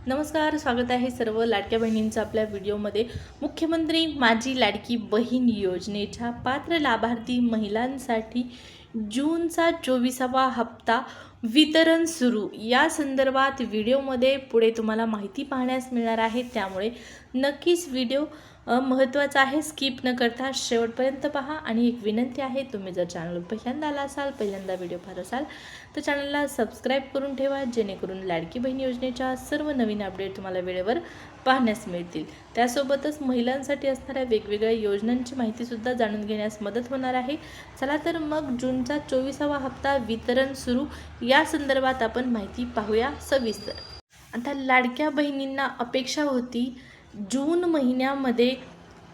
नमस्कार, स्वागत आहे सर्व लाडक्या बहिणींचं आपल्या व्हिडिओमध्ये। मुख्यमंत्री माझी लाडकी बहीण योजनेच्या पात्र लाभार्थी महिलांसाठी जूनचा 24वा हप्ता वितरण सुरू या संदर्भात व्हिडिओमध्ये पुढे तुम्हाला माहिती पाहण्यास मिळणार आहे। त्यामुळे नक्कीच व्हिडिओ महत्त्वाचा आहे, स्किप न करता शेवटपर्यंत पहा। आणि एक विनंती आहे, तुम्ही जर चॅनलवर पहिल्यांदा आला असाल, पहिल्यांदा व्हिडिओ पाहत असाल तर चॅनलला सबस्क्राईब करून ठेवा, जेणेकरून लाडकी बहीण योजनेच्या सर्व नवीन अपडेट तुम्हाला वेळेवर पाहण्यास मिळतील। त्यासोबतच महिलांसाठी असणाऱ्या वेगवेगळ्या योजनांची माहितीसुद्धा जाणून घेण्यास मदत होणार आहे। चला तर मग जूनचा 24वा हप्ता वितरण सुरू या संदर्भात आपण माहिती पाहूया सविस्तर। आता लाडक्या बहिणींना अपेक्षा होती जून महिन्यामध्ये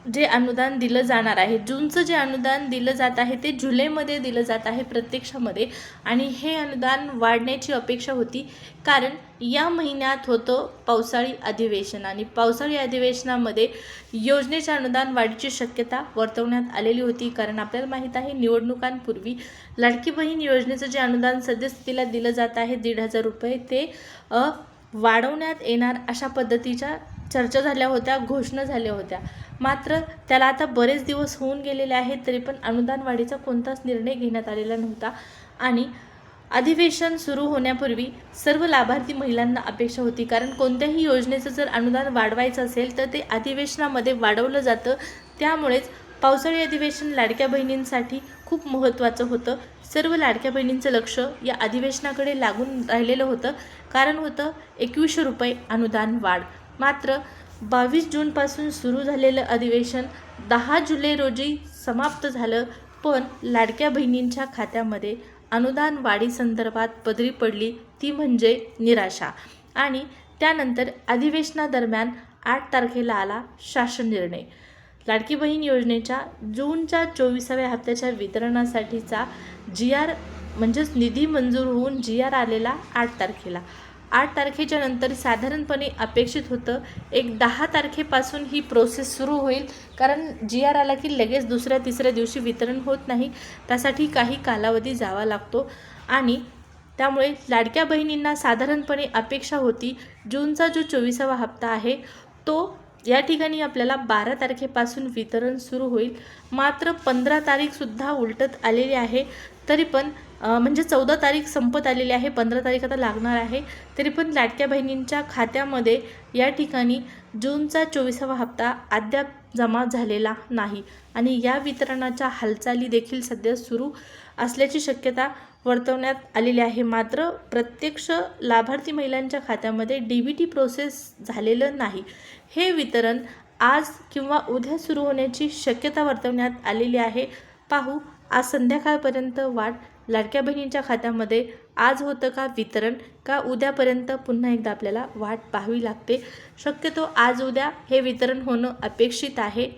जे अनुदान दिलं जाणार आहे, जूनचं जे अनुदान दिलं जात आहे ते जुलैमध्ये दिलं जात आहे प्रत्यक्षामध्ये। आणि हे अनुदान वाढण्याची अपेक्षा होती, कारण या महिन्यात होतं पावसाळी अधिवेशन आणि पावसाळी अधिवेशनामध्ये योजनेचे अनुदान वाढीची शक्यता वर्तवण्यात आलेली होती। कारण आपल्याला माहीत आहे, निवडणुकांपूर्वी लाडकी बहीण योजनेचं जे अनुदान सद्यस्थितीला दिलं जात आहे 1,500 रुपये, ते वाढवण्यात येणार अशा पद्धतीच्या चर्चा झाल्या होत्या, घोषणा झाल्या होत्या। मात्र त्याला आता बरेच दिवस होऊन गेलेले आहेत, तरी पण अनुदान वाढीचा कोणताच निर्णय घेण्यात आलेला नव्हता। आणि अधिवेशन सुरू होण्यापूर्वी सर्व लाभार्थी महिलांना अपेक्षा होती, कारण कोणत्याही योजनेचं जर अनुदान वाढवायचं असेल तर ते अधिवेशनामध्ये वाढवलं जातं। त्यामुळेच पावसाळी अधिवेशन लाडक्या बहिणींसाठी खूप महत्त्वाचं होतं। सर्व लाडक्या बहिणींचं लक्ष या अधिवेशनाकडे लागून राहिलेलं होतं, कारण होतं 2100 रुपये अनुदान वाढ। मात्र 22 जूनपासून सुरू झालेलं अधिवेशन 10 जुलै रोजी समाप्त झालं, पण लाडक्या बहिणींच्या खात्यामध्ये अनुदान वाढीसंदर्भात पदरी पडली, ती म्हणजे निराशा। आणि त्यानंतर अधिवेशनादरम्यान 8 तारखेला आला शासन निर्णय। लाडकी बहीण योजनेच्या जूनच्या 24व्या हप्त्याच्या वितरणासाठीचा GR म्हणजेच निधी मंजूर होऊन GR आलेला 8 तारखेला। 8 तारखेच्या नंतर साधारणपणे अपेक्षित होतं एक 10 तारखेपासून ही प्रोसेस सुरू होईल, कारण GR आला की लगेच दुसऱ्या तिसऱ्या दिवशी वितरण होत नाही, त्यासाठी काही कालावधी जावा लागतो। आणि त्यामुळे लाडक्या बहिणींना साधारणपणे अपेक्षा होती जूनचा जो 24वा हप्ता आहे तो या ठिकाणी आपल्याला 12 तारखेपासून वितरण सुरू होईल। मात्र 15 तारीखसुद्धा उलटत आलेली आहे, तरी पण म्हणजे 14 तारीख संपत आलेली आहे, 15 तारीख आता लागणार आहे। तरी पण लाडक्या बहिणींच्या खात्यामध्ये या ठिकाणी जूनचा 24वा हप्ता अद्याप जमा झालेला नाही। आणि या वितरणाच्या हालचाली देखील सध्या सुरू असल्याची शक्यता वर्तवण्यात आलेली आहे। मात्र प्रत्यक्ष लाभार्थी महिलांच्या खात्यामध्ये DBT प्रोसेस झालेलं नाही। हे वितरण आज किंवा उद्या सुरू होण्याची शक्यता वर्तवण्यात आलेली आहे। पाहू आज संध्याकाळपर्यंत वाढ लाडक्या बहिणींच्या खात्यामध्ये आज होतं का वितरण, का उद्यापर्यंत पुन्हा एकदा आपल्याला वाट पाहावी लागते। शक्यतो आज उद्या हे वितरण होणं अपेक्षित आहे।